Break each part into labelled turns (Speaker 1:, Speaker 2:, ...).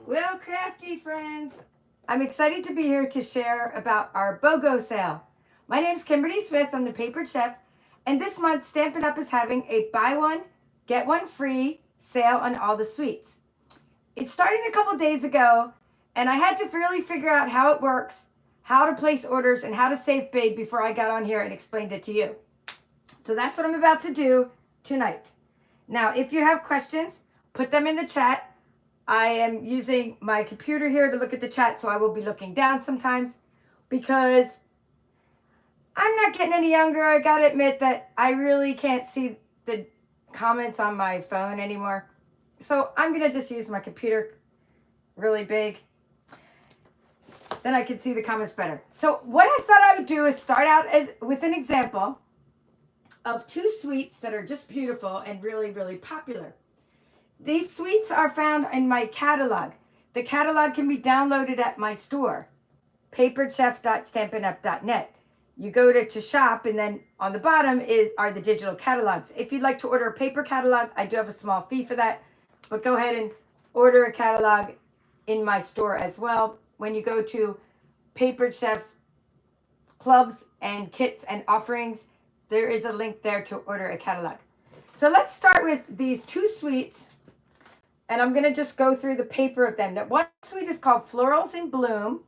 Speaker 1: Well, Crafty friends, I'm excited to be here to share about our BOGO sale. My name is Kimberly Smith. I'm the Papered Chef, and this month Stampin' Up! Is having a buy one, get one free sale on all the sweets. It started a couple days ago, and I had to really figure out how it works, how to place orders, and how to save big before I got on here and explained it to you. So that's what I'm about to do tonight. Now, if you have questions, put them in the chat. I am using my computer here to look at the chat, so I will be looking down sometimes because I'm not getting any younger. I gotta admit that I really can't see the comments on my phone anymore. So I'm gonna just use my computer really big. Then I can see the comments better. So what I thought I would do is start out with an example of two sweets that are just beautiful and really, really popular. These sweets are found in my catalog. The catalog can be downloaded at my store, paperedchef.stampinup.net. You go to shop, and then on the bottom are the digital catalogs. If you'd like to order a paper catalog, I do have a small fee for that, but go ahead and order a catalog in my store as well. When you go to Papered Chef's clubs and kits and offerings, there is a link there to order a catalog. So let's start with these two sweets. And I'm going to just go through the paper of them. That one sweet is called Florals in Bloom.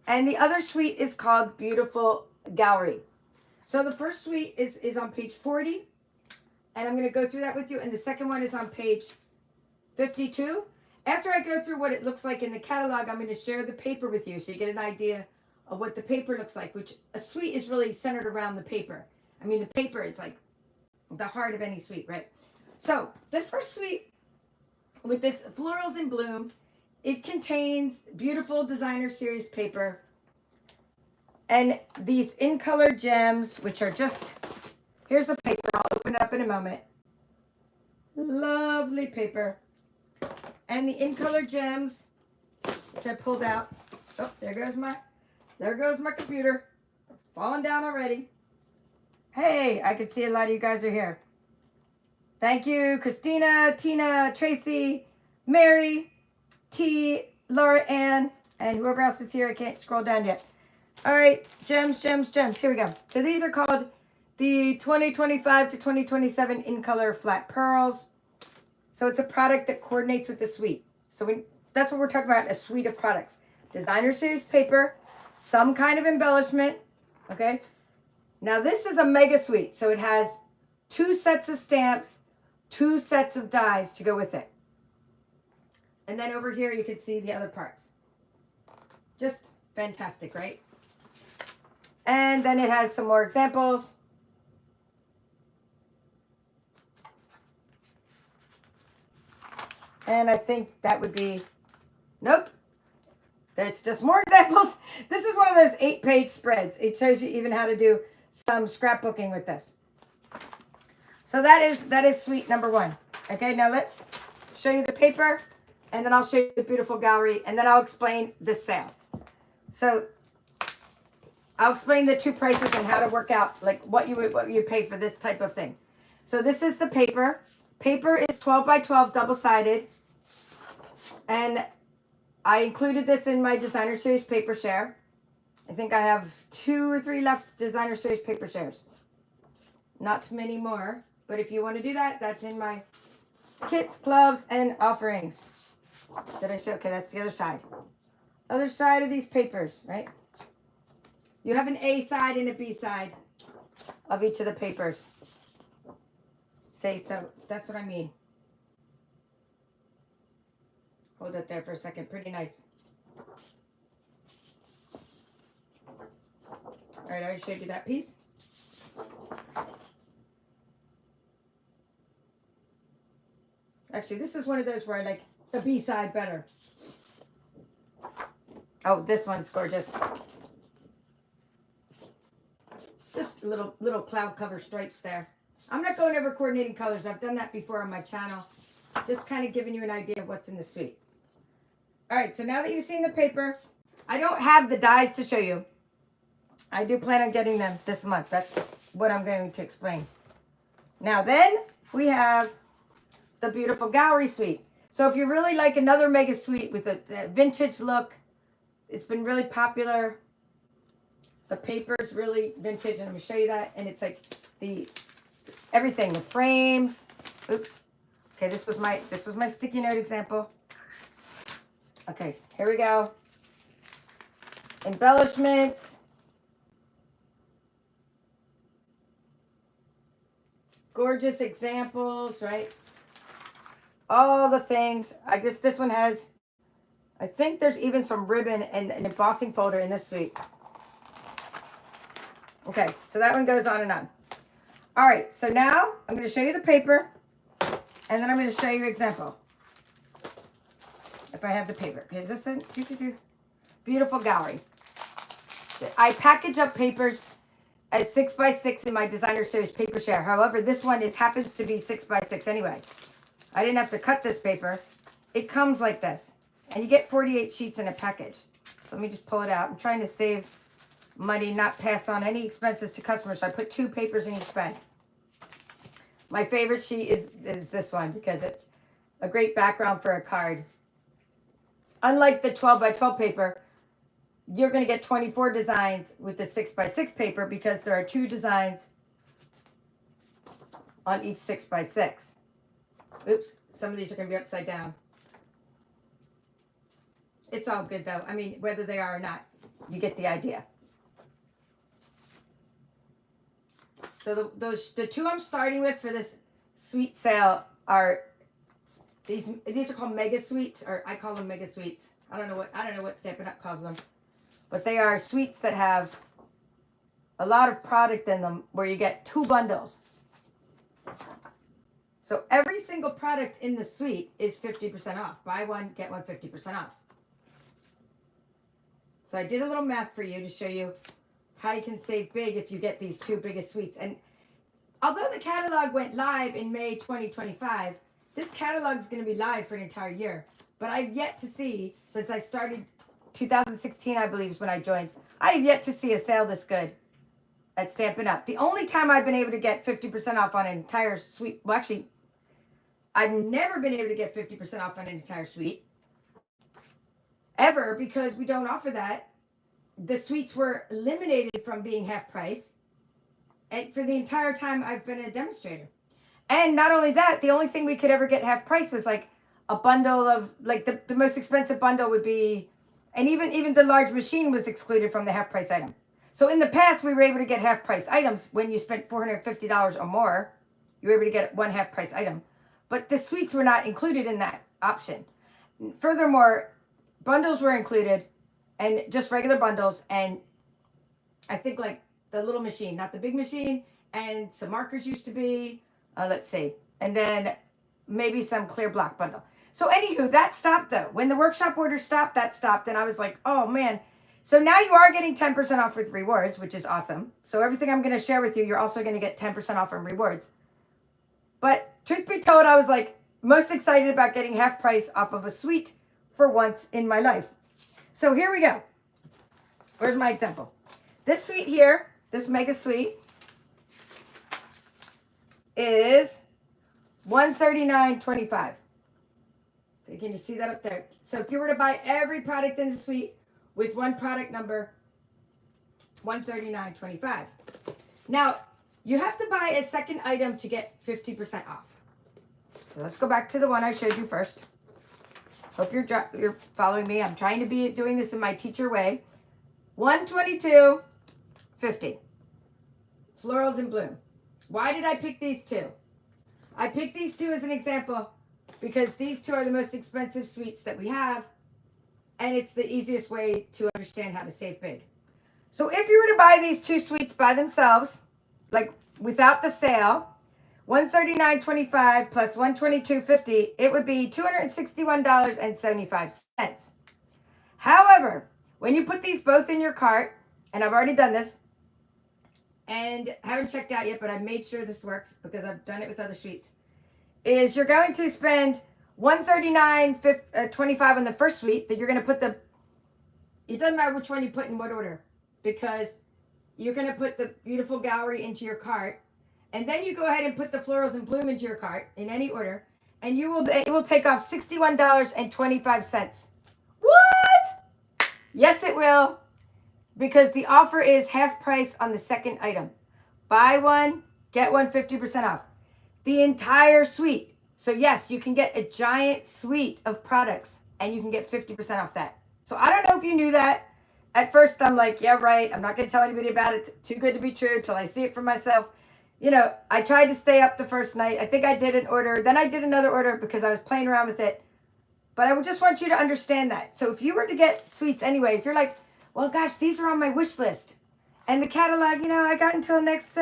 Speaker 1: And the other sweet is called Beautiful Gallery. So the first sweet is on page 40. And I'm going to go through that with you. And the second one is on page 52. After I go through what it looks like in the catalog, I'm going to share the paper with you so you get an idea of what the paper looks like, which a sweet is really centered around the paper. I mean, the paper is like the heart of any sweet, right? So the first sweet with this Florals in Bloom, it contains beautiful designer series paper and these in color gems, which are just, here's a paper, I'll open it up in a moment. Lovely paper. And the in color gems, which I pulled out. Oh, there goes my computer. Falling down already. Hey, I can see a lot of you guys are here. Thank you, Christina, Tina, Tracy, Mary, T, Laura Ann, and whoever else is here. I can't scroll down yet. All right, gems, gems, gems. Here we go. So these are called the 2025 to 2027 in color flat pearls. So it's a product that coordinates with the suite. So that's what we're talking about, a suite of products. Designer series paper, some kind of embellishment, okay? Now this is a mega suite, so it has 2 sets of stamps, 2 sets of dies to go with it. And then over here you can see the other parts. Just fantastic, right? And then it has some more examples. And I think that would be, nope. There's just more examples. This is one of those 8-page spreads. It shows you even how to do some scrapbooking with this. So that is suite number 1. Okay, now let's show you the paper, and then I'll show you the beautiful gallery, and then I'll explain the sale. So I'll explain the 2 prices and how to work out like what you pay for this type of thing. So this is the paper. Paper is 12 by 12 double-sided, and I included this in my designer series paper share. I think I have 2 or 3 left designer series paper shares. Not many more. But if you want to do that, that's in my kits, clubs, and offerings. Did I show? Okay, that's the other side. Other side of these papers, right? You have an A side and a B side of each of the papers. So that's what I mean. Hold it there for a second. Pretty nice. All right, I already showed you that piece. Actually, this is one of those where I like the B side better. Oh, this one's gorgeous. Just little cloud cover stripes there. I'm not going over coordinating colors. I've done that before on my channel. Just kind of giving you an idea of what's in the suite. All right, so now that you've seen the paper, I don't have the dies to show you. I do plan on getting them this month. That's what I'm going to explain. Now then, we have the beautiful gallery suite. So if you really like another mega suite with a vintage look, it's been really popular. The paper is really vintage, and I'm gonna show you that. And it's like everything, the frames. Oops. Okay, this was my sticky note example. Okay, here we go. Embellishments. Gorgeous examples, right? All the things. I guess this one has, I think there's even some ribbon and an embossing folder in this suite. Okay, so that one goes on and on. All right, so now I'm going to show you the paper, and then I'm going to show you an example. If I have the paper. Okay, is this a beautiful gallery? I package up papers as 6x6 in my designer series paper share. However, this one, it happens to be 6x6 anyway. I didn't have to cut this paper. It comes like this, and you get 48 sheets in a package. So let me just pull it out. I'm trying to save money, not pass on any expenses to customers. So I put 2 papers in each bag. My favorite sheet is this one because it's a great background for a card. Unlike the 12x12 paper, you're going to get 24 designs with the 6x6 paper because there are 2 designs on each 6x6. Oops, some of these are going to be upside down. It's all good though. I mean, whether they are or not, you get the idea. So the 2 I'm starting with for this suite sale are these are called mega suites, or I call them mega suites. I don't know what Stampin' Up calls them. But they are suites that have a lot of product in them where you get 2 bundles. So every single product in the suite is 50% off. Buy one, get one 50% off. So I did a little math for you to show you how you can save big if you get these 2 biggest suites. And although the catalog went live in May 2025, this catalog is going to be live for an entire year. But I've yet to see, since I started 2016, I believe is when I joined, I have yet to see a sale this good at Stampin' Up. The only time I've been able to get 50% off on an entire suite, well actually, I've never been able to get 50% off on an entire suite, ever, because we don't offer that. The suites were eliminated from being half price, and for the entire time I've been a demonstrator. And not only that, the only thing we could ever get half price was like a bundle of, like the most expensive bundle would be, and even the large machine was excluded from the half price item. So in the past, we were able to get half price items when you spent $450 or more. You were able to get one half price item. But the suites were not included in that option. Furthermore, bundles were included, and just regular bundles, and I think like the little machine, not the big machine, and some markers used to be, let's see, and then maybe some clear block bundle. So anywho, that stopped though. When the workshop order stopped, that stopped, and I was like, oh man. So now you are getting 10% off with rewards, which is awesome. So everything I'm going to share with you, you're also going to get 10% off from rewards. But truth be told, I was like most excited about getting half price off of a suite for once in my life. So here we go. Where's my example? This suite here, this mega suite, is $139.25. Can you see that up there? So if you were to buy every product in the suite with one product number, $139.25. Now, you have to buy a second item to get 50% off. So let's go back to the one I showed you first. Hope you're following me. I'm trying to be doing this in my teacher way. $122.50. Florals in Bloom. Why did I pick these 2? I picked these 2 as an example because these 2 are the most expensive suites that we have, and it's the easiest way to understand how to save big. So if you were to buy these 2 suites by themselves, like without the sale, $139.25 plus $122.50, it would be $261.75. However, when you put these both in your cart, and I've already done this, and haven't checked out yet, but I've made sure this works because I've done it with other suites, is you're going to spend $139.25 on the first suite, that you're going to put it doesn't matter which one you put in what order, because you're going to put the beautiful gallery into your cart, and then you go ahead and put the Florals in Bloom into your cart in any order, And it will take off $61.25. What? Yes, it will. Because the offer is half price on the second item. Buy one, get one 50% off. The entire suite. So yes, you can get a giant suite of products and you can get 50% off that. So I don't know if you knew that. At first I'm like, yeah, right. I'm not going to tell anybody about it. Too good to be true till I see it for myself. You know, I tried to stay up the first night. I think I did an order. Then I did another order because I was playing around with it. But I would just want you to understand that. So if you were to get suites anyway, if you're like, well, gosh, these are on my wish list. And the catalog, you know, I got until next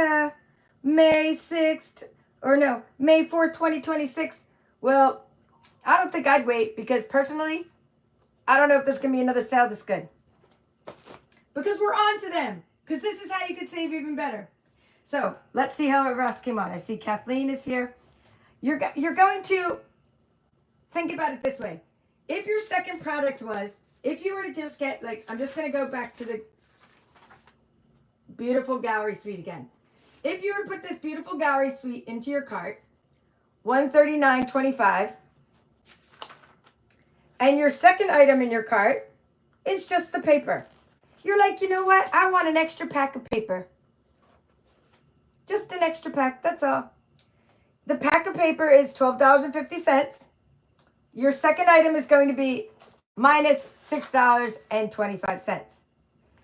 Speaker 1: May 6th, or no, May 4th, 2026. Well, I don't think I'd wait because personally, I don't know if there's going to be another sale this good. Because we're on to them. Because this is how you could save even better. So let's see how else came on. I see Kathleen is here. You're going to think about it this way. If your second product was, if you were to just get, like, I'm just going to go back to the beautiful gallery suite again. If you were to put this beautiful gallery suite into your cart, $139.25, and your second item in your cart is just the paper. You're like, you know what? I want an extra pack of paper. Just an extra pack, that's all. The pack of paper is $12.50. Your second item is going to be minus $6.25.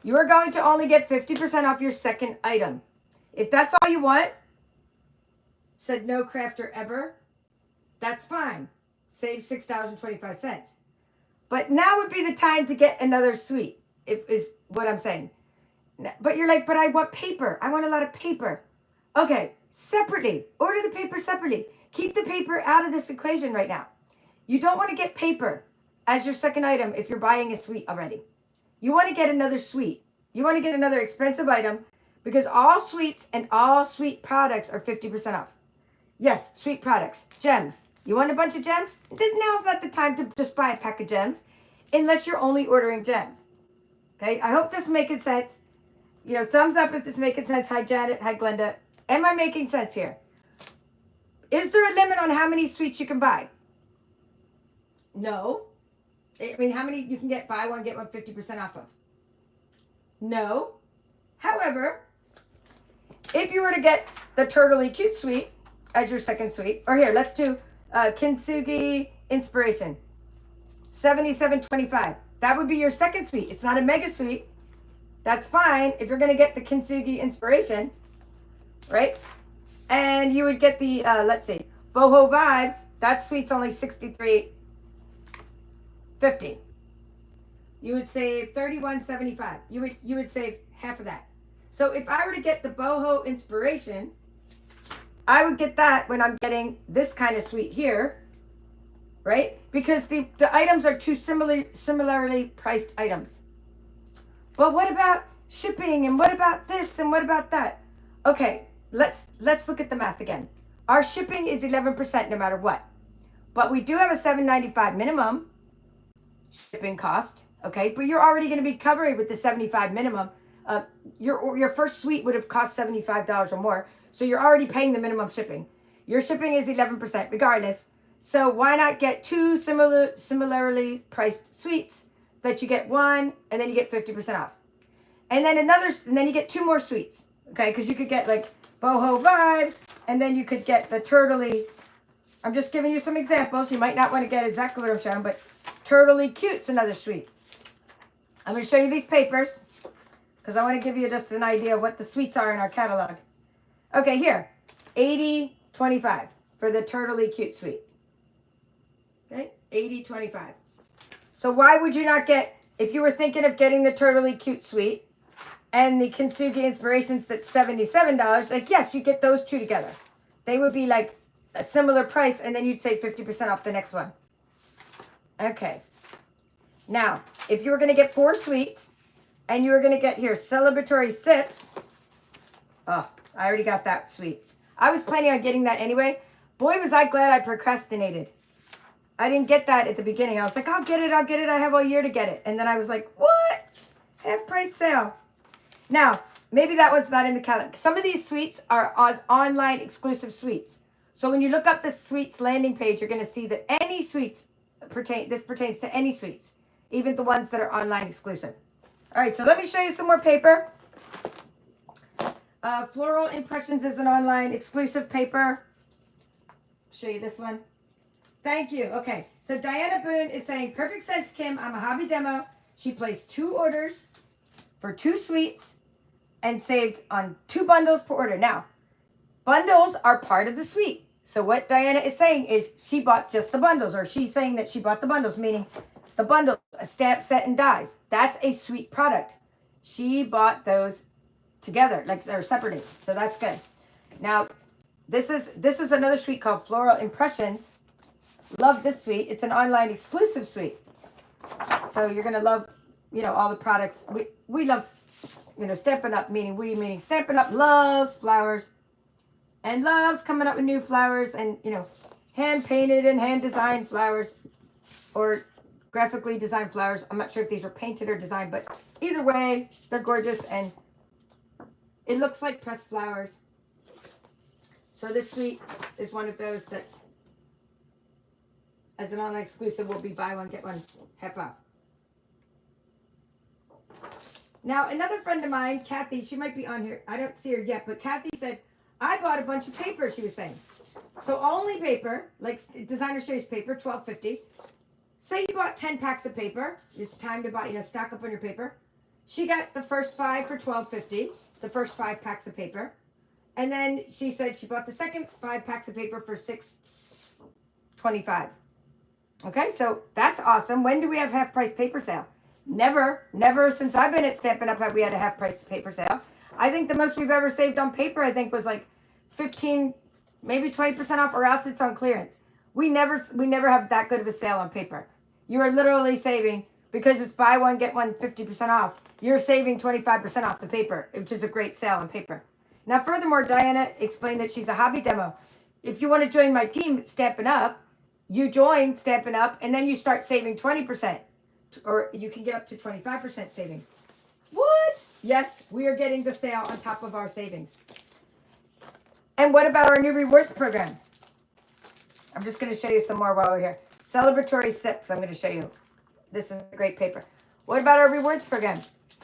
Speaker 1: You are going to only get 50% off your second item. If that's all you want, said no crafter ever, that's fine. Save $6.25. But now would be the time to get another suite, is what I'm saying. But you're like, but I want paper. I want a lot of paper. Okay, separately. Order the paper separately. Keep the paper out of this equation right now. You don't want to get paper as your second item if you're buying a suite already. You want to get another suite. You want to get another expensive item because all suites and all suite products are 50% off. Yes, suite products, gems. You want a bunch of gems? Now's not the time to just buy a pack of gems unless you're only ordering gems. Okay, I hope this is making sense. You know, thumbs up if this is making sense. Hi, Janet. Hi, Glenda. Am I making sense here? Is there a limit on how many suites you can buy? No. I mean, how many you can get buy one, get one 50% off of? No. However, if you were to get the Turtley Cute Suite as your second suite, or here, let's do Kintsugi Inspiration, $77.25. That would be your second suite. It's not a mega suite. That's fine if you're going to get the Kintsugi Inspiration, right? And you would get the, let's see, Boho Vibes. That suite's only $63.50. You would save $31.75. You would save half of that. So if I were to get the Boho Inspiration, I would get that when I'm getting this kind of suite here, right? Because the items are two similarly priced items. But what about shipping and what about this and what about that? Okay, let's look at the math again. Our shipping is 11% no matter what. But we do have a $7.95 minimum shipping cost, okay? But you're already going to be covered with the $75 minimum. Your first suite would have cost $75 or more. So you're already paying the minimum shipping. Your shipping is 11% regardless. So why not get two similarly priced suites that you get one and then you get 50% off. And then you get two more suites, okay? Because you could get like Boho Vibes and then you could get the Turtley. I'm just giving you some examples. You might not want to get exactly what I'm showing, but Turtley Cute's another suite. I'm going to show you these papers because I want to give you just an idea of what the suites are in our catalog. Okay, here, $80.25 for the Turtley Cute suite. Okay, $80.25. So why would you not get, if you were thinking of getting the Turtley Cute suite and the Kintsugi Inspirations that's $77, like yes, you get those two together. They would be like a similar price and then you'd save 50% off the next one. Okay. Now, if you were going to get 4 suites and you were going to get here celebratory sips. Oh, I already got that suite. I was planning on getting that anyway. Boy, was I glad I procrastinated. I didn't get that at the beginning. I was like, I'll get it. I have all year to get it. And then I was like, what? Half price sale. Now, maybe that one's not in the catalog. Some of these suites are online exclusive suites. So when you look up the suites landing page, you're going to see that any suites this pertains to any suites, even the ones that are online exclusive. All right, so let me show you some more paper. Floral Impressions is an online exclusive paper. Show you this one. Thank you. Okay, so Diana Boone is saying, perfect sense, Kim. I'm a hobby demo. She placed 2 orders for 2 suites and saved on 2 bundles per order. Now, bundles are part of the suite. So what Diana is saying is she bought just the bundles, or she's saying that she bought the bundles, meaning the bundles, a stamp set and dies. That's a suite product. She bought those together, like they're separated. So that's good. Now, this is another suite called Floral Impressions. Love this suite. It's an online exclusive suite. So you're gonna love, all the products. We love, Stampin' Up, meaning Stampin' Up loves flowers and loves coming up with new flowers and, hand painted and hand designed flowers or graphically designed flowers. I'm not sure if these were painted or designed, but either way, they're gorgeous and it looks like pressed flowers. So this suite is one of those that's, as an online exclusive, will be buy one, get one half off. Now, another friend of mine, Kathy, she might be on here. I don't see her yet, but Kathy said, I bought a bunch of paper, she was saying. So only paper, like designer series paper, $12.50. Say you bought 10 packs of paper. It's time to buy, stock up on your paper. She got the first 5 for $12.50, the first 5 packs of paper. And then she said she bought the second 5 packs of paper for $6.25. Okay, so that's awesome. When do we have half price paper sale? Never since I've been at Stampin' Up have we had a half price paper sale. I think the most we've ever saved on paper, I think, was like 15, maybe 20% off, or else it's on clearance. We never have that good of a sale on paper. You are literally saving, because it's buy one, get one 50% off. You're saving 25% off the paper, which is a great sale on paper. Now, furthermore, Diana explained that she's a hobby demo. If you want to join my team at Stampin' Up, you join Stampin' Up, and then you start saving 20%, or you can get up to 25% savings. What? Yes, we are getting the sale on top of our savings. And what about our new rewards program? I'm just going to show you some more while we're here. Celebratory Sips, I'm going to show you. This is a great paper. What about our rewards program?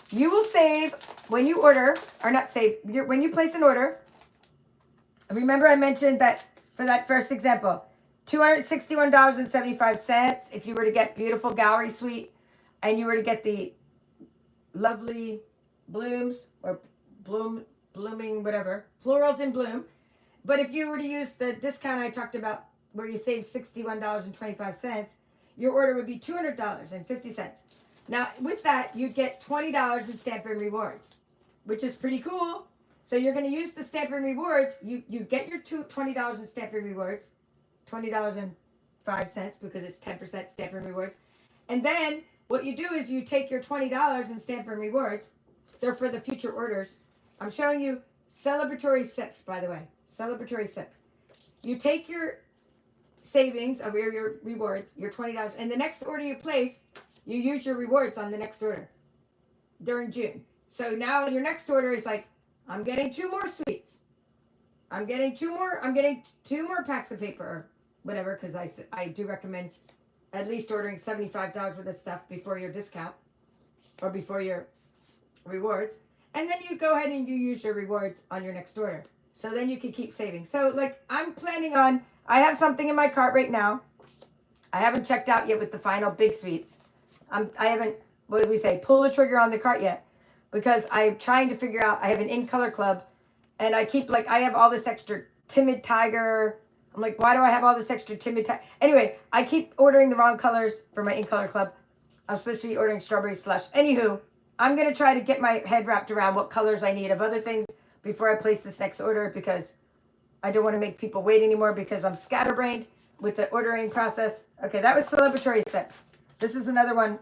Speaker 1: You will save when you order, or not save, when you place an order. Remember I mentioned that for that first example, $261.75 if you were to get beautiful gallery suite and you were to get the lovely blooms or blooming, whatever, florals in bloom. But if you were to use the discount I talked about where you save $61.25, your order would be $200.50. Now, with that, you'd get $20 in Stampin' Rewards, which is pretty cool. So you're going to use the Stampin' Rewards. You get your $20 in Stampin' Rewards, $20.05 because it's 10% Stampin' Rewards. And then what you do is you take your $20 in Stampin' Rewards. They're for the future orders. I'm showing you celebratory sips, by the way. Celebratory sips. You take your savings of your rewards, your $20, and the next order you place, you use your rewards on the next order during June. So now your next order is like, I'm getting 2 more sweets. I'm getting 2 more packs of paper or whatever, because I do recommend at least ordering $75 worth of stuff before your discount or before your rewards. And then you go ahead and you use your rewards on your next order. So then you can keep saving. So like I'm planning on, I have something in my cart right now. I haven't checked out yet with the final big sweets. I haven't, what do we say, pull the trigger on the cart yet, because I'm trying to figure out, I have an in color club and I keep like, I have all this extra timid tiger. I'm like, why do I have all this extra timid tiger? Anyway, I keep ordering the wrong colors for my in color club. I'm supposed to be ordering strawberry slush. Anywho, I'm going to try to get my head wrapped around what colors I need of other things before I place this next order, because I don't want to make people wait anymore because I'm scatterbrained with the ordering process. Okay, that was celebratory sips. This is another one,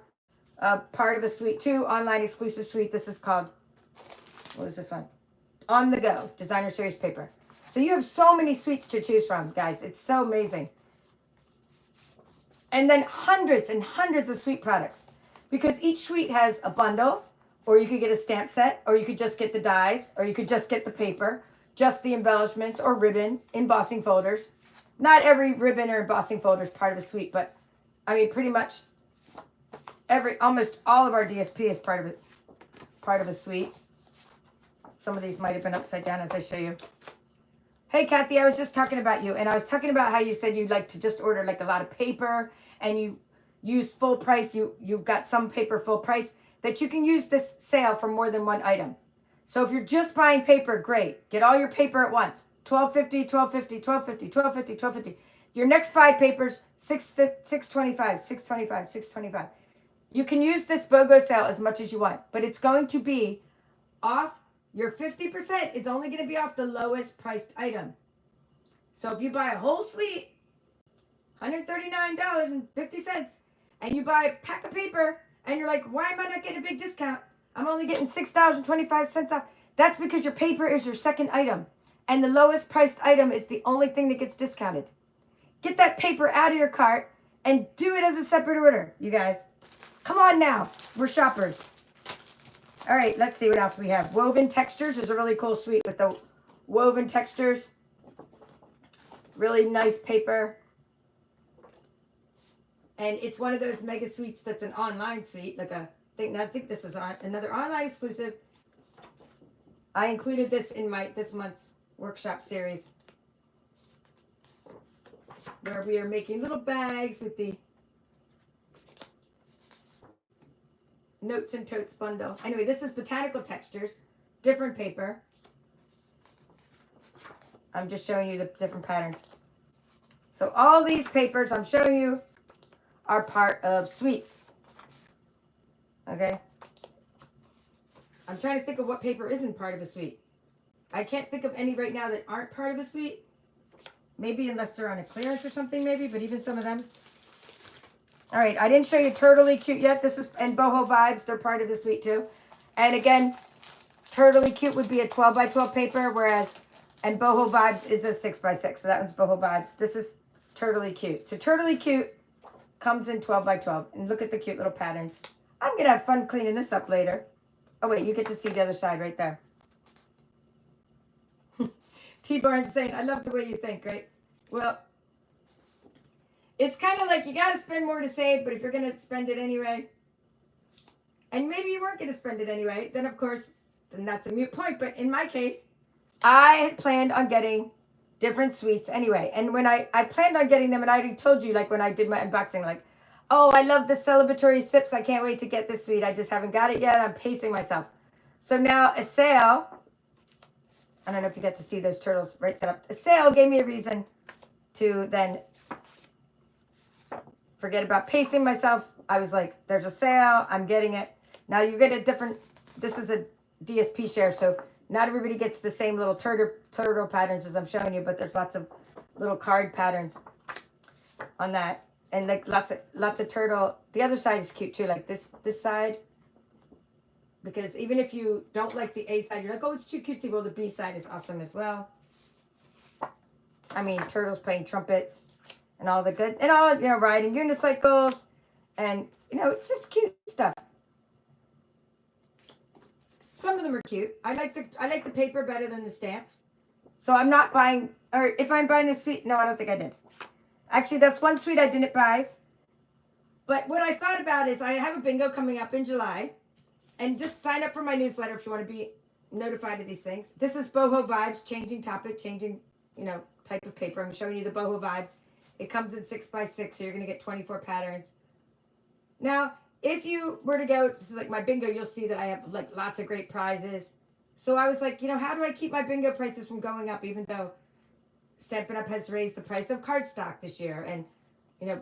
Speaker 1: part of a suite too, online exclusive suite. This is called, what is this one? On the Go, designer series paper. So you have so many suites to choose from, guys. It's so amazing. And then hundreds and hundreds of suite products, because each suite has a bundle, or you could get a stamp set, or you could just get the dies, or you could just get the paper, just the embellishments or ribbon, embossing folders. Not every ribbon or embossing folder is part of a suite, but I mean, pretty much almost all of our DSP is part of a suite. Some of these might have been upside down as I show you. Hey, Kathy, I was just talking about you, and I was talking about how you said you'd like to just order like a lot of paper, and you use full price. You've got some paper full price that you can use this sale for more than one item. So if you're just buying paper, great. Get all your paper at once. $12.50, $12.50, $12.50, $12.50, $12.50. Your next 5 papers, $6.25, $6.25, $6.25. You can use this BOGO sale as much as you want, but it's going to be off. Your 50% is only going to be off the lowest priced item. So if you buy a whole suite, $139.50, and you buy a pack of paper, and you're like, why am I not getting a big discount? I'm only getting $6.25 off. That's because your paper is your second item, and the lowest priced item is the only thing that gets discounted. Get that paper out of your cart and do it as a separate order, you guys. Come on now. We're shoppers. All right, let's see what else we have. Woven textures is a really cool suite with the woven textures. Really nice paper. And it's one of those mega suites that's an online suite. Like I think this is another online exclusive. I included this in this month's workshop series, where we are making little bags with the Notes and Totes bundle. Anyway, this is botanical textures, different paper. I'm just showing you the different patterns. So all these papers I'm showing you are part of suites. Okay? I'm trying to think of what paper isn't part of a suite. I can't think of any right now that aren't part of a suite. Maybe unless they're on a clearance or something maybe, but even some of them. All right, I didn't show you Turtley Cute yet. This is, and Boho Vibes, they're part of the suite too. And again, Turtley Cute would be a 12 by 12 paper, whereas, and Boho Vibes is a 6 by 6. So that one's Boho Vibes. This is Turtley Cute. So Turtley Cute comes in 12 by 12. And look at the cute little patterns. I'm going to have fun cleaning this up later. Oh, wait, you get to see the other side right there. T. Barnes saying, I love the way you think, right? Well, it's kind of like you got to spend more to save, but if you're going to spend it anyway, and maybe you weren't going to spend it anyway, then of course, then that's a moot point. But in my case, I had planned on getting different suites anyway. And when I planned on getting them, and I already told you, like when I did my unboxing, like, oh, I love the celebratory sips. I can't wait to get this suite. I just haven't got it yet. I'm pacing myself. So now a sale, I don't know if you get to see those turtles right set up. A sale gave me a reason to then forget about pacing myself. I was like, there's a sale. I'm getting it. Now you get a different, this is a DSP share, so not everybody gets the same little turtle patterns as I'm showing you, but there's lots of little card patterns on that. And like lots of turtle. The other side is cute too, like this side. Because even if you don't like the A side, you're like, oh, it's too cutesy. Well, the B side is awesome as well. I mean, turtles playing trumpets and all the good, and all, you know, riding unicycles, and, you know, it's just cute stuff. Some of them are cute. I like the paper better than the stamps. So I'm not buying, or if I'm buying this suite, no, I don't think I did. Actually, that's one suite I didn't buy. But what I thought about is I have a bingo coming up in July. And just sign up for my newsletter if you want to be notified of these things. This is Boho Vibes, changing topic, changing, you know, type of paper. I'm showing you the Boho Vibes. It comes in 6 by 6, so you're going to get 24 patterns. Now, if you were to go to like my bingo, you'll see that I have like lots of great prizes. So I was like, you know, how do I keep my bingo prices from going up, even though Stampin' Up! Has raised the price of cardstock this year, and, you know,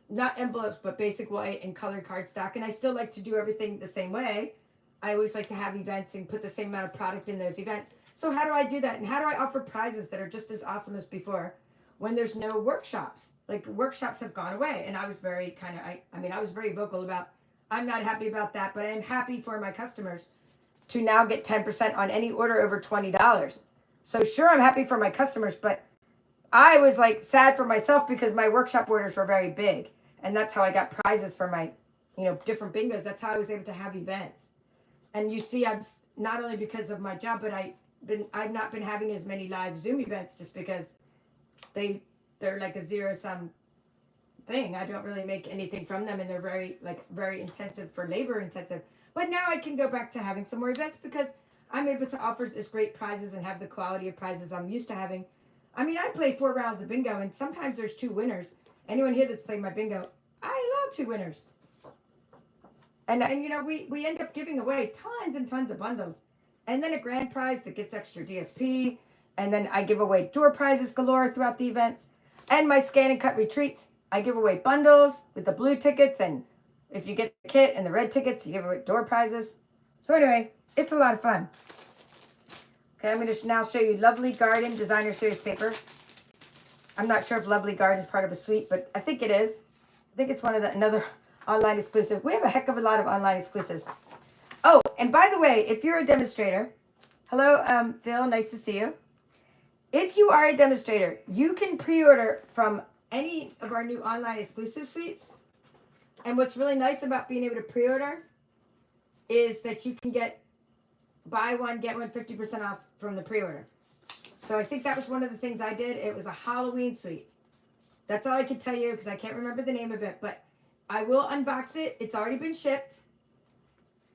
Speaker 1: not envelopes, but basic white and colored cardstock. And I still like to do everything the same way. I always like to have events and put the same amount of product in those events. So how do I do that? And how do I offer prizes that are just as awesome as before when there's no workshops? Like, workshops have gone away. And I was very I was very vocal about, I'm not happy about that, but I'm happy for my customers to now get 10% on any order over $20. So sure, I'm happy for my customers, but I was like sad for myself because my workshop orders were very big. And that's how I got prizes for my, you know, different bingos. That's how I was able to have events. And you see, I'm not only because of my job, but I've not been having as many live Zoom events just because They're like a zero-sum thing. I don't really make anything from them, and they're very intensive for labor intensive. But now I can go back to having some more events because I'm able to offer this great prizes and have the quality of prizes I'm used to having. I mean, I play 4 rounds of bingo, and sometimes there's 2 winners. Anyone here that's played my bingo, I allow 2 winners. And you know, we end up giving away tons and tons of bundles. And then a grand prize that gets extra DSP. And then I give away door prizes galore throughout the events. And my scan and cut retreats, I give away bundles with the blue tickets. And if you get the kit and the red tickets, you give away door prizes. So anyway, it's a lot of fun. Okay, I'm going to now show you Lovely Garden Designer Series paper. I'm not sure if Lovely Garden is part of a suite, but I think it is. I think it's another online exclusive. We have a heck of a lot of online exclusives. Oh, and by the way, if you're a demonstrator, hello, Phil, nice to see you. If you are a demonstrator, you can pre-order from any of our new online exclusive suites. And what's really nice about being able to pre-order is that you can buy one, get one 50% off from the pre-order. So I think that was one of the things I did. It was a Halloween suite. That's all I can tell you because I can't remember the name of it, but I will unbox it. It's already been shipped.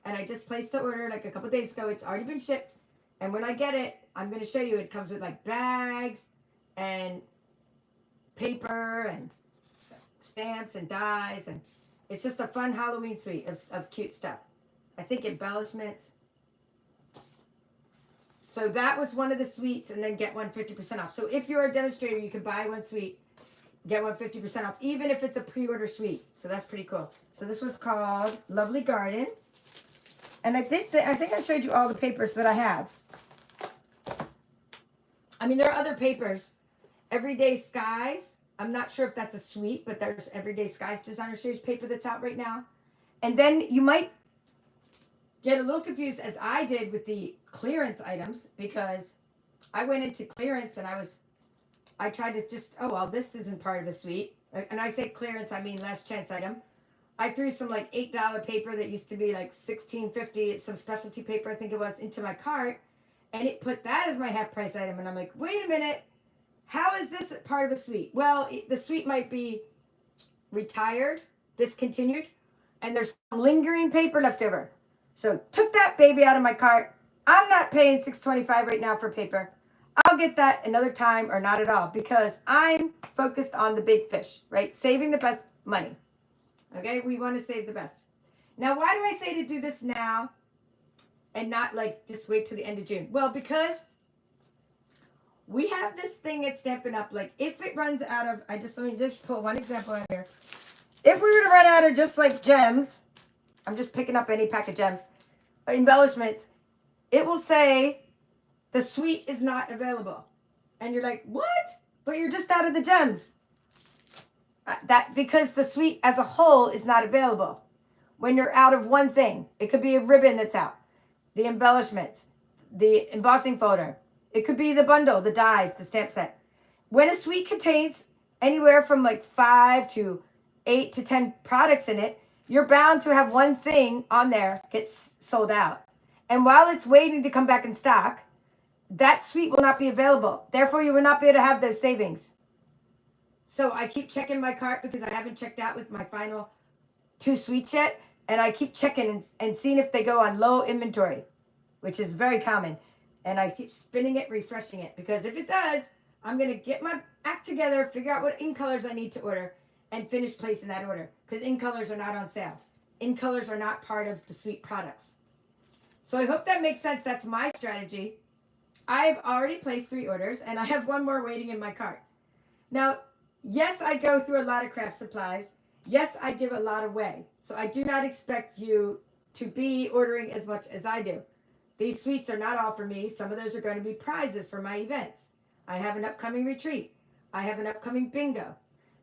Speaker 1: And I just placed the order like a couple days ago. It's already been shipped. And when I get it, I'm going to show you. It comes with like bags and paper and stamps and dies. And it's just a fun Halloween suite of cute stuff. I think embellishments. So that was one of the suites, and then get one 50% off. So if you're a demonstrator, you can buy one suite, get one 50% off, even if it's a pre-order suite. So that's pretty cool. So this was called Lovely Garden. And I think I showed you all the papers that I have. I mean, there are other papers. Everyday Skies. I'm not sure if that's a suite, but there's Everyday Skies Designer Series paper that's out right now. And then you might get a little confused, as I did with the clearance items, because I went into clearance and I tried to just, oh, well, this isn't part of a suite. And I say clearance, I mean last chance item. I threw some like $8 paper that used to be like $16.50, some specialty paper, I think it was, into my cart. And it put that as my half price item. And I'm like, wait a minute, how is this part of a suite? Well, the suite might be retired, discontinued, and there's some lingering paper left over. So took that baby out of my cart. I'm not paying $6.25 right now for paper. I'll get that another time or not at all because I'm focused on the big fish, right? Saving the best money. Okay, we want to save the best. Now, why do I say to do this now and not like just wait till the end of June? Well, because we have this thing at Stampin' Up. Like if it runs out of, let me just pull one example out here. If we were to run out of just like gems, I'm just picking up any pack of gems, embellishments, it will say the suite is not available. And you're like, what? But you're just out of the gems. Because the suite as a whole is not available. When you're out of one thing, it could be a ribbon that's out, the embellishments, the embossing folder. It could be the bundle, the dies, the stamp set. When a suite contains anywhere from like 5 to 8 to 10 products in it, you're bound to have one thing on there get sold out. And while it's waiting to come back in stock, that suite will not be available. Therefore, you will not be able to have those savings. So I keep checking my cart because I haven't checked out with my final 2 suites yet. And I keep checking and seeing if they go on low inventory, which is very common. And I keep spinning it, refreshing it. Because if it does, I'm going to get my act together, figure out what ink colors I need to order, and finish placing that order. Because ink colors are not on sale. Ink colors are not part of the suite products. So I hope that makes sense. That's my strategy. I've already placed 3 orders, and I have 1 more waiting in my cart. Now, yes, I go through a lot of craft supplies. Yes, I give a lot away. So I do not expect you to be ordering as much as I do. These suites are not all for me. Some of those are going to be prizes for my events. I have an upcoming retreat. I have an upcoming bingo.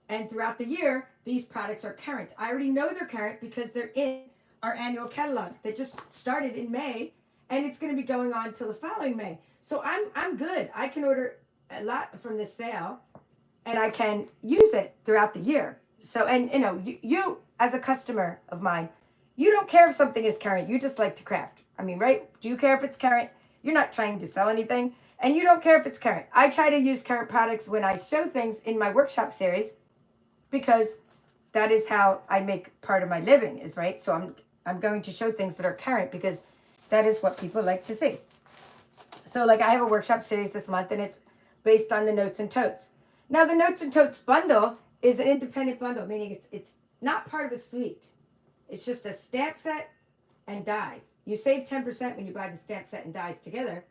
Speaker 1: And throughout the year, these products are current. I already know they're current because they're in our annual catalog that just started in May, and it's going to be going on till the following May. So I'm good. I can order a lot from this sale, and I can use it throughout the year. So, and you know, you as a customer of mine, you don't care if something is current. You just like to craft. I mean, right? Do you care if it's current? You're not trying to sell anything. And you don't care if it's current. I try to use current products when I show things in my workshop series because that is how I make part of my living is, right? So I'm going to show things that are current because that is what people like to see. So like I have a workshop series this month and it's based on the Notes and Totes. Now the Notes and Totes bundle is an independent bundle, meaning it's not part of a suite. It's just a stamp set and dies. You save 10% when you buy the stamp set and dies together.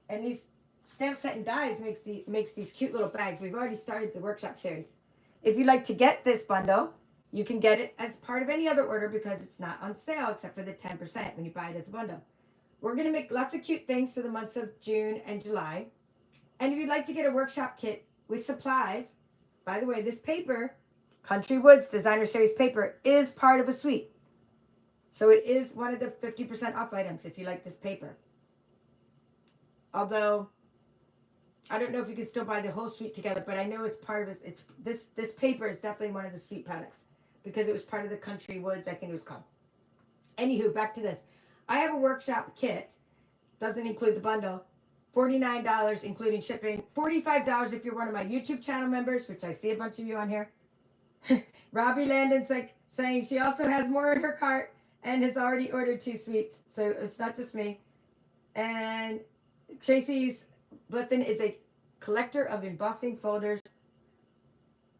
Speaker 1: And these stamp set and dies makes these cute little bags. We've already started the workshop series. If you'd like to get this bundle, you can get it as part of any other order because it's not on sale except for the 10% when you buy it as a bundle. We're going to make lots of cute things for the months of June and July. And if you'd like to get a workshop kit with supplies, by the way, this paper, Country Woods Designer Series paper, is part of a suite. So it is one of the 50% off items if you like this paper. Although, I don't know if you can still buy the whole suite together, but I know it's part of it. This paper is definitely one of the suite products because it was part of the Country Woods, I think it was called. Anywho, back to this. I have a workshop kit, doesn't include the bundle, $49 including shipping, $45 if you're one of my YouTube channel members, which I see a bunch of you on here. Robbie Landon's saying she also has more in her cart and has already ordered 2 suites, so it's not just me. And Tracy's Blithen is a collector of embossing folders.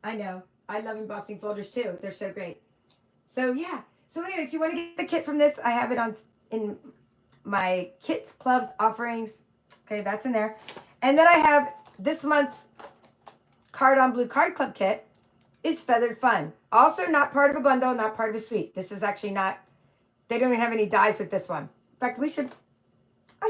Speaker 1: I know, I love embossing folders too. They're so great. So yeah. So anyway, if you want to get the kit from this, I have it in my kits, clubs, offerings. Okay, that's in there. And then I have this month's Card on Blue Card Club kit is Feathered Fun. Also not part of a bundle, not part of a suite. This is actually not, they don't even have any dies with this one. In fact, I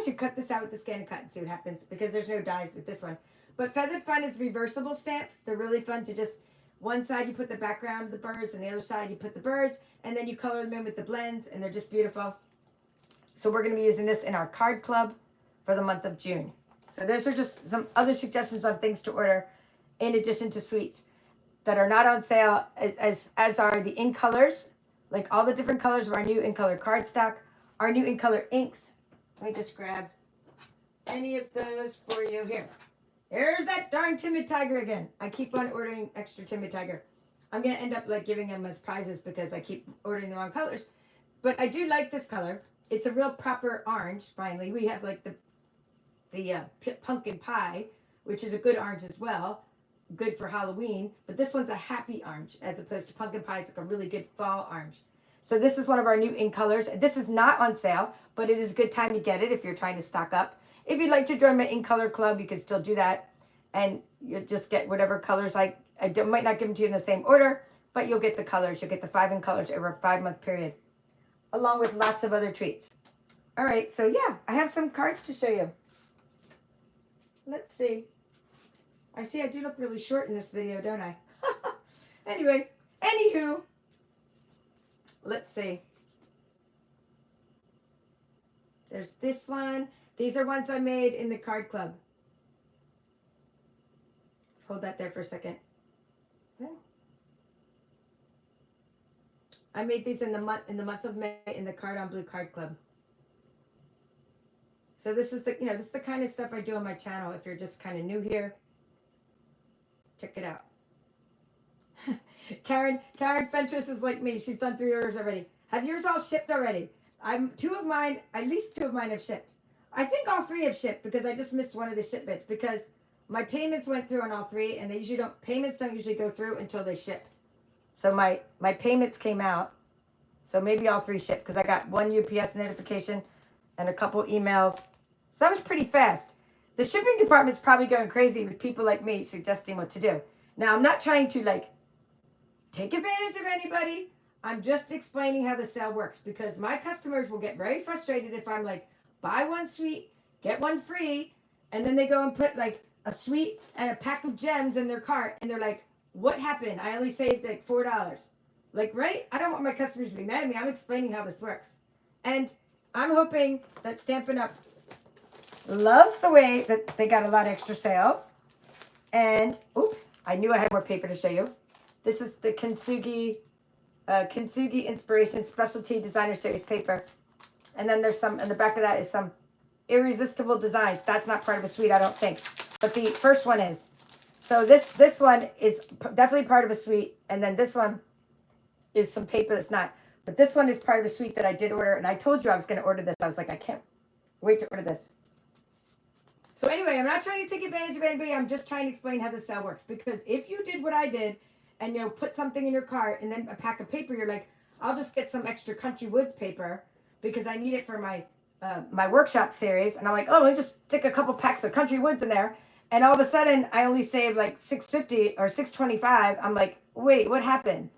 Speaker 1: should cut this out with the scan and cut and see what happens because there's no dies with this one. But Feathered Fun is reversible stamps. They're really fun to just, one side you put the background of the birds and the other side you put the birds and then you color them in with the blends and they're just beautiful. So we're going to be using this in our card club for the month of June. So those are just some other suggestions on things to order in addition to suites that are not on sale as are the in colors, like all the different colors of our new in color cardstock, our new in color inks. Let me just grab any of those for you here. There's that darn Timid Tiger again. I keep on ordering extra Timid Tiger. I'm going to end up like giving them as prizes because I keep ordering the wrong colors. But I do like this color. It's a real proper orange, finally. We have like the pumpkin pie, which is a good orange as well. Good for Halloween. But this one's a happy orange as opposed to pumpkin pie. It's like a really good fall orange. So this is one of our new ink colors. This is not on sale, but it is a good time to get it if you're trying to stock up. If you'd like to join my ink color club, you can still do that. And you just get whatever colors. I might not give them to you in the same order, but you'll get the colors. You'll get the 5 ink colors over a 5-month period, along with lots of other treats. All right, so yeah, I have some cards to show you. Let's see. I see I do look really short in this video, don't I? Anyway, anywho, let's see. There's this one. These are ones I made in the card club. Hold that there for a second. Okay. I made these in the month of May in the Card on Blue Card Club. So this is this is the kind of stuff I do on my channel. If you're just kind of new here, check it out. Karen Fentress is like me. She's done 3 orders already. Have yours all shipped already? At least two of mine have shipped. I think all 3 have shipped because I just missed one of the shipments because my payments went through on all 3 and payments don't usually go through until they ship. So my payments came out. So maybe all 3 shipped because I got 1 UPS notification and a couple emails. So that was pretty fast. The shipping department's probably going crazy with people like me suggesting what to do. Now, I'm not trying to take advantage of anybody. I'm just explaining how the sale works because my customers will get very frustrated if I'm like, buy 1 suite, get 1 free, and then they go and put a suite and a pack of gems in their cart and they're like, what happened? I only saved $4. Right? I don't want my customers to be mad at me. I'm explaining how this works. And I'm hoping that Stampin' Up! Loves the way that they got a lot of extra sales. And, oops, I knew I had more paper to show you. This is the Kintsugi Inspiration Specialty Designer Series paper. And then there's some, in the back of that is some Irresistible Designs. That's not part of a suite, I don't think. But the first one is. So this one is definitely part of a suite. And then this one is some paper that's not. But this one is part of a suite that I did order. And I told you I was going to order this. I was like, I can't wait to order this. So anyway, I'm not trying to take advantage of anybody. I'm just trying to explain how this sale works. Because if you did what I did and, you know, put something in your cart and then a pack of paper, you're like, I'll just get some extra Country Woods paper because I need it for my my workshop series. And I'm like, oh, let me just stick a couple packs of Country Woods in there. And all of a sudden, I only saved like $6.50 or $6.25. I'm like, wait, what happened?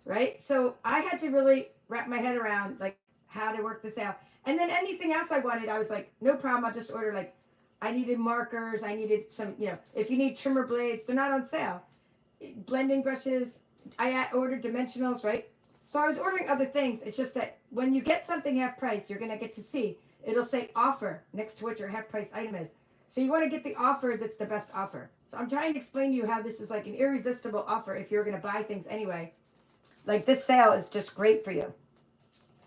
Speaker 1: Right? So I had to really wrap my head around like how to work this out. And then anything else I wanted, I was like, no problem. I'll just order like, I needed markers. I needed some, you know, if you need trimmer blades, they're not on sale. Blending brushes. I ordered dimensionals, right? So I was ordering other things. It's just that when you get something half price, you're going to get to see. It'll say offer next to what your half price item is. So you want to get the offer that's the best offer. So I'm trying to explain to you how this is like an irresistible offer if you're going to buy things anyway. Like this sale is just great for you.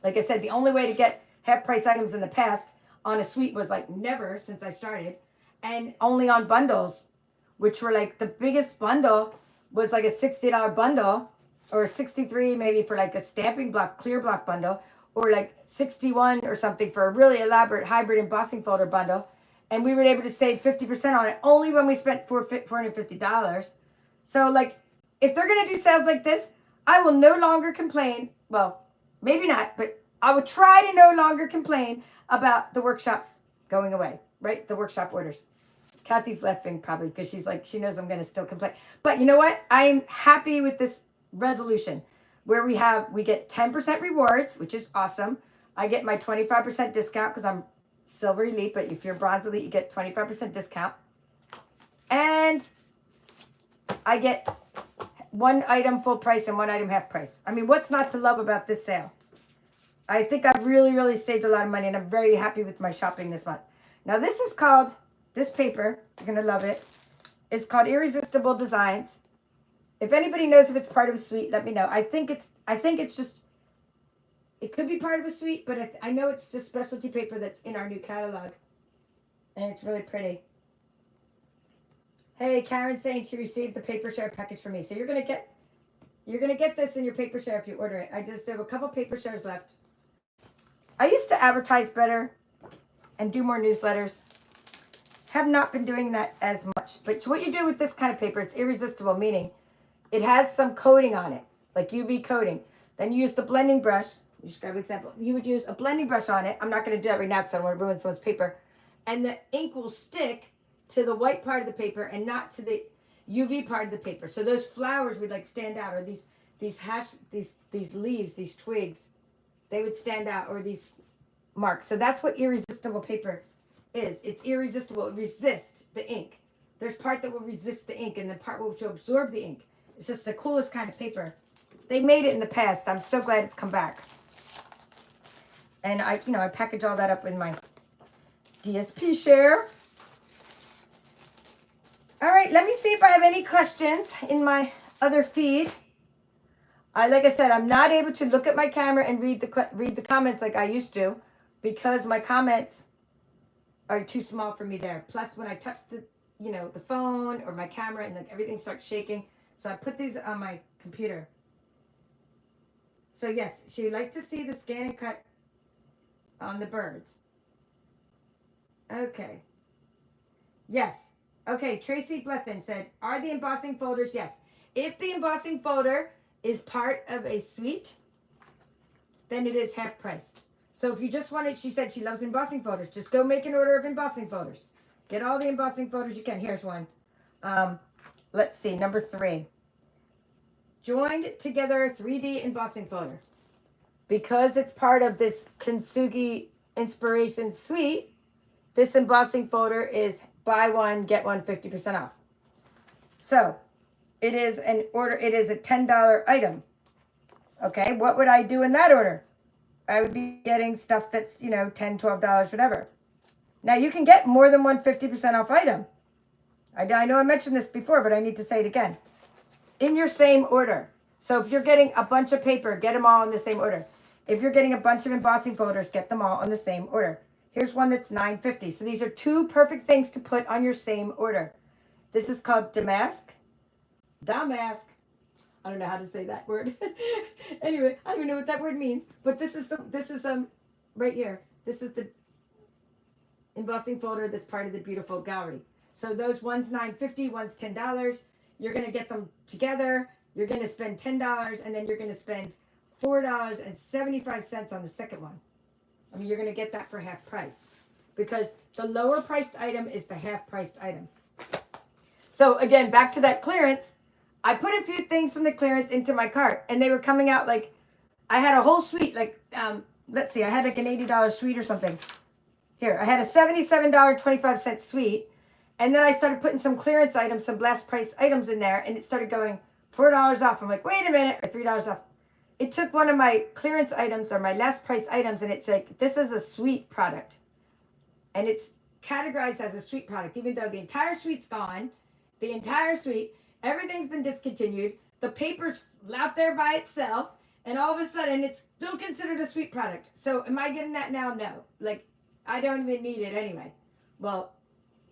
Speaker 1: Like I said, the only way to get half price items in the past on a suite was like never since I started. And only on bundles, which were like the biggest bundle was like a $60 bundle or 63 maybe for like a stamping block, clear block bundle, or like 61 or something for a really elaborate hybrid embossing folder bundle. And we were able to save 50% on it only when we spent $450. So like, if they're going to do sales like this, I will no longer complain. Well, maybe not, but I would try to no longer complain about the workshops going away, right? The workshop orders. Kathy's laughing probably because she's like, she knows I'm going to still complain. But you know what? I'm happy with this resolution where we get 10% rewards, which is awesome. I get my 25% discount because I'm Silver Elite, but if you're Bronze Elite, you get 25% discount. And I get one item full price and one item half price. I mean, what's not to love about this sale? I think I've really, really saved a lot of money, and I'm very happy with my shopping this month. Now, this is called, this paper, you're going to love it. It's called Irresistible Designs. If anybody knows if it's part of a suite, let me know. I think it's just, it could be part of a suite, but I know it's just specialty paper that's in our new catalog. And it's really pretty. Hey, Karen's saying she received the paper share package from me. So you're gonna get this in your paper share if you order it. I just have a couple paper shares left. I used to advertise better and do more newsletters. Have not been doing that as much. But so what you do with this kind of paper, it's irresistible, meaning it has some coating on it, like UV coating. Then you use the blending brush. Just grab an example. You would use a blending brush on it. I'm not going to do that right now because I don't want to ruin someone's paper. And the ink will stick to the white part of the paper and not to the UV part of the paper. So those flowers would like stand out, or these leaves, these twigs, they would stand out, or these marks. So that's what irresistible paper is. It's irresistible. It resists the ink. There's part that will resist the ink and the part will absorb the ink. It's just the coolest kind of paper. They made it in the past. I'm so glad it's come back. And I package all that up in my DSP share. All right, let me see if I have any questions in my other feed. Like I said, I'm not able to look at my camera and read the comments like I used to because my comments are too small for me there. Plus, when I touch the phone or my camera and like everything starts shaking, so I put these on my computer. So yes, she would like to see the scan and cut on the birds. Okay. Yes. Okay, Tracy Blethen said, are the embossing folders? Yes. If the embossing folder is part of a suite, then it is half price. So if you just wanted, she said she loves embossing folders, just go make an order of embossing folders. Get all the embossing folders you can. Here's one. Let's see, number 3. Joined together 3D embossing folder. Because it's part of this Kintsugi Inspiration Suite, this embossing folder is buy one, get one 50% off. So it is an order, it is a $10 item. Okay, what would I do in that order? I would be getting stuff that's, $10, $12, whatever. Now you can get more than one 50% off item. I know I mentioned this before, but I need to say it again. In your same order. So if you're getting a bunch of paper, get them all in the same order. If you're getting a bunch of embossing folders, get them all in the same order. Here's one that's $9.50. So these are two perfect things to put on your same order. This is called Damask. Damask. I don't know how to say that word. Anyway, I don't even know what that word means. But this is right here. This is the embossing folder that's part of the beautiful gallery. So those one's $9.50, one's $10. You're gonna get them together. You're gonna spend $10, and then you're gonna spend $4.75 on the second one. I mean, you're gonna get that for half price because the lower priced item is the half priced item. So again, back to that clearance. I put a few things from the clearance into my cart, and they were coming out like I had a whole suite. Like let's see, I had like an $80 suite or something. Here, I had a $77.25 suite, and then I started putting some clearance items, some blast price items in there, and it started going $4 off. I'm like, wait a minute, or $3 off. It took one of my clearance items or my last price items, and it's like, this is a suite product. And it's categorized as a suite product, even though the entire suite's gone, the entire suite, everything's been discontinued, the paper's out there by itself, and all of a sudden it's still considered a suite product. So am I getting that now? No. Like, I don't even need it anyway. Well,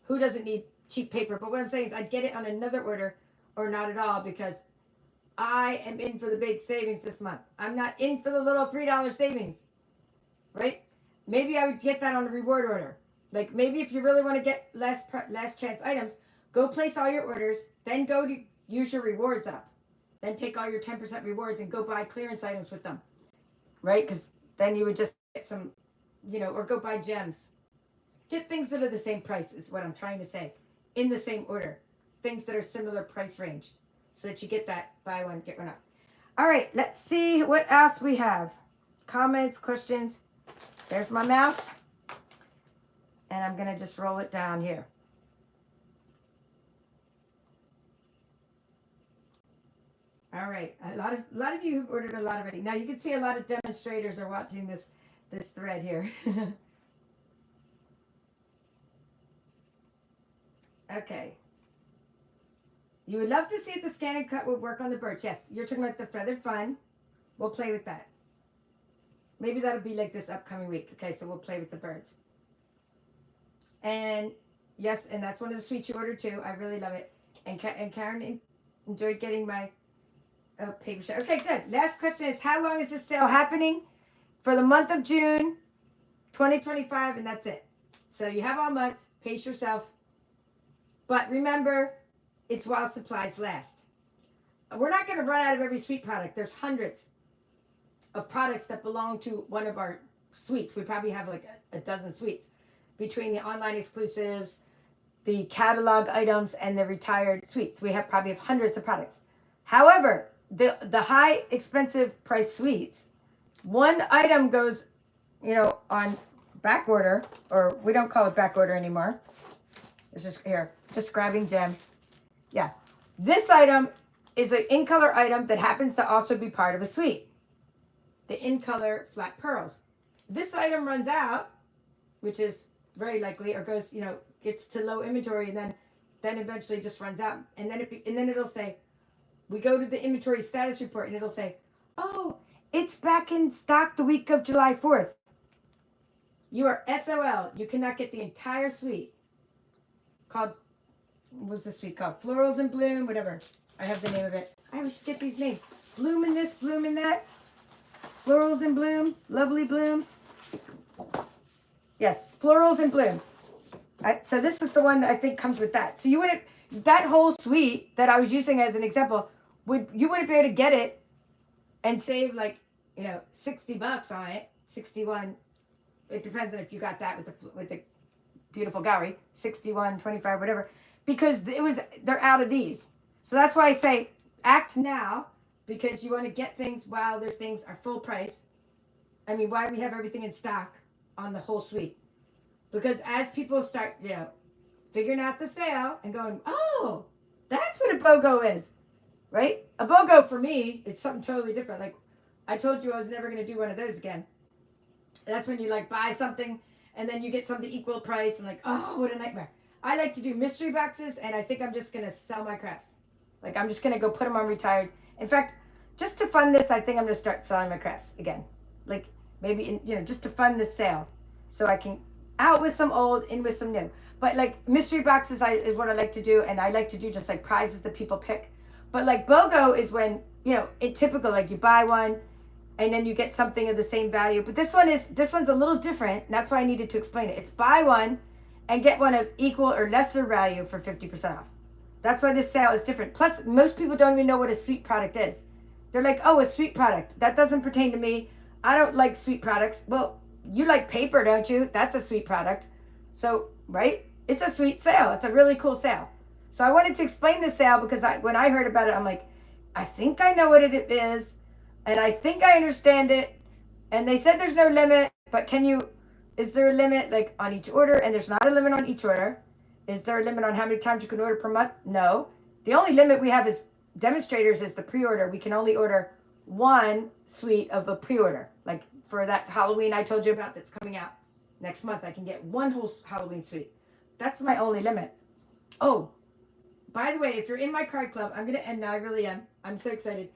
Speaker 1: who doesn't need cheap paper? But what I'm saying is I'd get it on another order or not at all because I am in for the big savings this month. I'm not in for the little $3 savings, right? Maybe I would get that on a reward order. Like maybe if you really want to get last chance items, go place all your orders, then go to use your rewards up. Then take all your 10% rewards and go buy clearance items with them, right? Because then you would just get some, or go buy gems. Get things that are the same price is what I'm trying to say. In the same order. Things that are similar price range. So that you get that buy one, get one up. All right, let's see what else we have. Comments, questions. There's my mouse. And I'm going to just roll it down here. All right, a lot of you have ordered a lot already. Now you can see a lot of demonstrators are watching this thread here. Okay. You would love to see if the scan and cut would work on the birds. Yes, you're talking about the feathered fun. We'll play with that. Maybe that'll be like this upcoming week. Okay, so we'll play with the birds. And yes, and that's one of the sweets you ordered too. I really love it. And Karen enjoyed getting my paper share. Okay, good. Last question is, how long is this sale happening? For the month of June 2025, and that's it. So you have all month. Pace yourself. But remember, it's while supplies last. We're not going to run out of every sweet product. There's hundreds of products that belong to one of our suites. We probably have like a dozen suites between the online exclusives, the catalog items, and the retired suites. We probably have hundreds of products. However, the high expensive price suites, one item goes, on back order, or we don't call it back order anymore. It's just here, just grabbing gems. Yeah. This item is an in-color item that happens to also be part of a suite. The in-color flat pearls. This item runs out, which is very likely, or goes, gets to low inventory, and then eventually just runs out. And then it'll say, we go to the inventory status report, and it'll say, oh, it's back in stock the week of July 4th. You are SOL. You cannot get the entire suite called, what's this suite called? Florals in Bloom, whatever. I have the name of it. I always forget these names. Bloom in this, bloom in that. Florals in Bloom, lovely blooms. Yes, Florals in Bloom. So this is the one that I think comes with that. So you wouldn't, that whole suite that I was using as an example, you wouldn't be able to get it and save like, $60 on it, 61. It depends on if you got that with the beautiful gallery, 61, 25, whatever, because they're out of these. So that's why I say act now, because you want to get things while their things are full price. I mean, why we have everything in stock on the whole suite. Because as people start, figuring out the sale and going, oh, that's what a BOGO is, right? A BOGO for me is something totally different. Like I told you I was never going to do one of those again. That's when you like buy something and then you get something equal price and like, oh, what a nightmare. I like to do mystery boxes, and I think I'm just going to sell my crafts. Like I'm just going to go put them on retired. In fact, just to fund this, I think I'm going to start selling my crafts again. Like maybe, just to fund this sale so I can Out with some old, in with some new. But like mystery boxes is what I like to do, and I like to do just like prizes that people pick. But like BOGO is when, you know, it typical, like you buy one and then you get something of the same value. But this one's a little different, and that's why I needed to explain it. It's buy one and get one of equal or lesser value for 50% off. That's why this sale is different. Plus, most people don't even know what a sweet product is. They're like, oh, a sweet product. That doesn't pertain to me. I don't like sweet products. Well, you like paper, don't you? That's a sweet product. So, right? It's a sweet sale. It's a really cool sale. So I wanted to explain the sale because when I heard about it, I'm like, I think I know what it is. And I think I understand it. And they said there's no limit, but is there a limit like on each order? And there's not a limit on each order. Is there a limit on how many times you can order per month? No. The only limit we have as demonstrators is the pre-order. We can only order one suite of a pre-order. Like for that Halloween I told you about that's coming out next month, I can get one whole Halloween suite. That's my only limit. Oh, by the way, if you're in my card club, I'm going to end now. I really am. I'm so excited.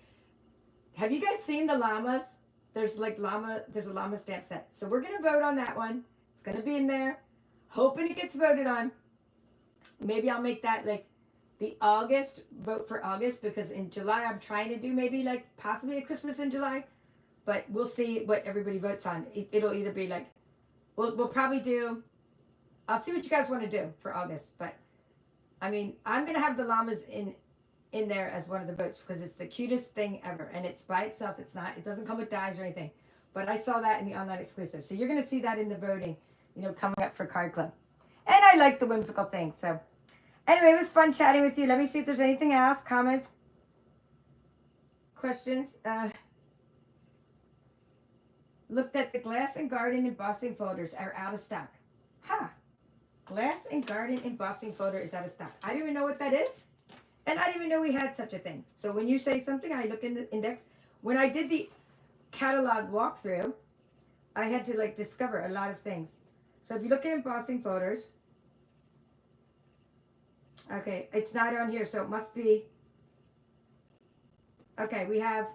Speaker 1: Have you guys seen the llamas? There's a llama stamp set. So we're going to vote on that one. It's going to be in there. Hoping it gets voted on. Maybe I'll make that like the August, vote for August, because in July I'm trying to do maybe like possibly a Christmas in July, but we'll see what everybody votes on. It'll either be like, we'll probably do, I'll see what you guys want to do for August, but I mean, I'm going to have the llamas in there as one of the votes because it's the cutest thing ever, and it's by itself. It doesn't come with dies or anything, but I saw that in the online exclusive. So you're going to see that in the voting, you know, coming up for Card Club. And I like the whimsical things. So anyway, it was fun chatting with you. Let me see if there's anything else, comments, questions. Looked at the glass and garden embossing folders are out of stock. Huh. Glass and garden embossing folder is out of stock. I didn't even know what that is. And I didn't even know we had such a thing. So when you say something, I look in the index. When I did the catalog walkthrough, I had to like discover a lot of things. So if you look at embossing folders, okay, it's not on here, so it must be, okay, we have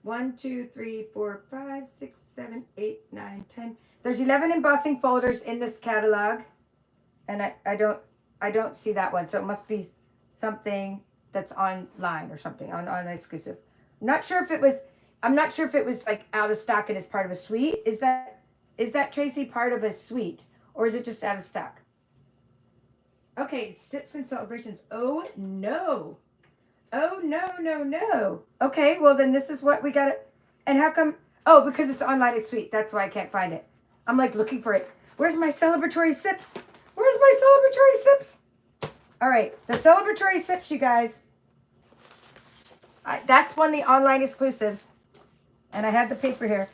Speaker 1: 1, 2, 3, 4, 5, 6, 7, 8, 9, 10. There's 11 embossing folders in this catalog, and I don't see that one, so it must be something that's online or something on exclusive. I'm not sure if it was like out of stock and is part of a suite. Is that Tracy part of a suite, or is it just out of stock? Okay, it's Sips and Celebrations. Oh no. Oh no. Okay, well then this is what we got. And how come? Oh, because it's online, it's sweet. That's why I can't find it. I'm like looking for it. Where's my celebratory sips? Where's my celebratory sips? All right, the celebratory sips, you guys. That's one of the online exclusives. And I had the paper here.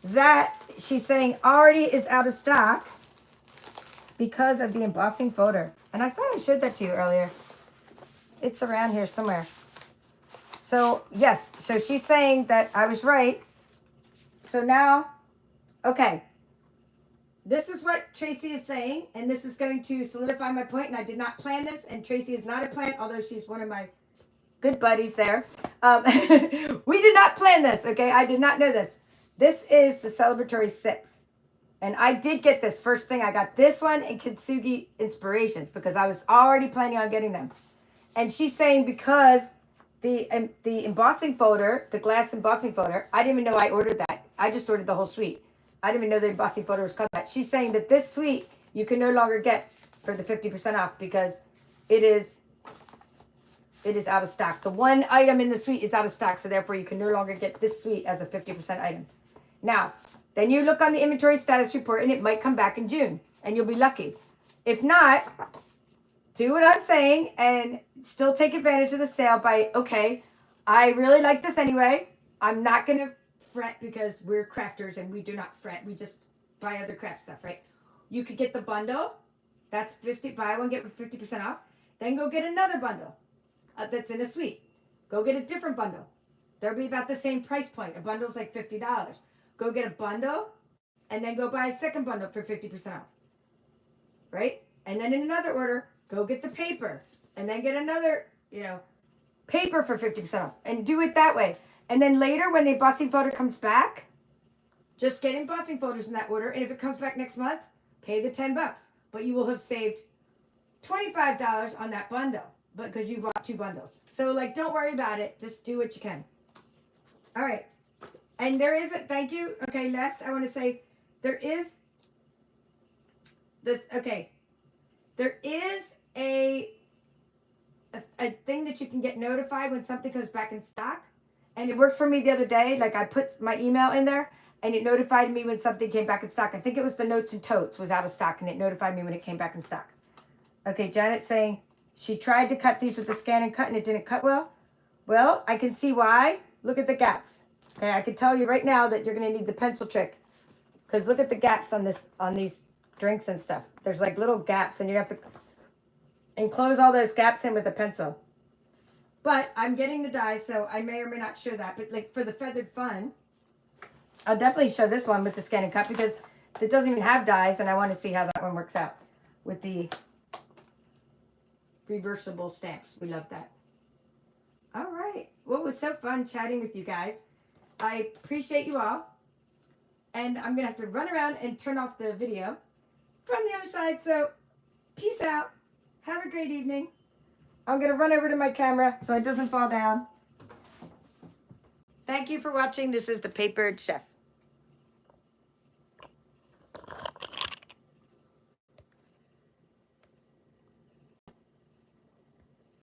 Speaker 1: That, she's saying, already is out of stock because of the embossing folder. And I thought I showed that to you earlier. It's around here somewhere. So, yes. So she's saying that I was right. So now, okay. This is what Tracy is saying. And this is going to solidify my point. And I did not plan this. And Tracy is not a plant, although she's one of my good buddies there. We did not plan this, okay? I did not know this. This is the celebratory sips. And I did get this first thing. I got this one and Kintsugi Inspirations because I was already planning on getting them. And she's saying because the embossing folder, the glass embossing folder, I didn't even know I ordered that. I just ordered the whole suite. I didn't even know the embossing folder was called that. She's saying that this suite you can no longer get for the 50% off because it is out of stock. The one item in the suite is out of stock, so therefore you can no longer get this suite as a 50% item. Now, then you look on the inventory status report and it might come back in June and you'll be lucky. If not, do what I'm saying and still take advantage of the sale by, okay, I really like this anyway. I'm not going to fret because we're crafters and we do not fret. We just buy other craft stuff, right? You could get the bundle. That's 50, buy one, get 50% off. Then go get another bundle that's in a suite. Go get a different bundle. They'll be about the same price point. A bundle's like $50. Go get a bundle and then go buy a second bundle for 50% off. Right? And then in another order, go get the paper and then get another, paper for 50% off and do it that way. And then later when the embossing folder comes back, just get embossing folders in that order. And if it comes back next month, pay the $10, but you will have saved $25 on that bundle because you bought 2 bundles. So like, don't worry about it. Just do what you can. All right. And there is a, thank you. Okay, last, I want to say there is this, okay. There is a thing that you can get notified when something comes back in stock. And it worked for me the other day. Like I put my email in there and it notified me when something came back in stock. I think it was the Notes and Totes was out of stock and it notified me when it came back in stock. Okay, Janet's saying she tried to cut these with the scan and cut and it didn't cut well. Well, I can see why. Look at the gaps. Okay, I can tell you right now that you're going to need the pencil trick. Because look at the gaps on this, on these drinks and stuff. There's like little gaps and you have to enclose all those gaps in with a pencil. But I'm getting the dies, so I may or may not show that. But like for the feathered fun, I'll definitely show this one with the scan and cut because it doesn't even have dies and I want to see how that one works out with the reversible stamps. We love that. All right. Well, it was so fun chatting with you guys. I appreciate you all. And I'm going to have to run around and turn off the video from the other side. So peace out. Have a great evening. I'm going to run over to my camera so it doesn't fall down. Thank you for watching. This is The Papered Chef.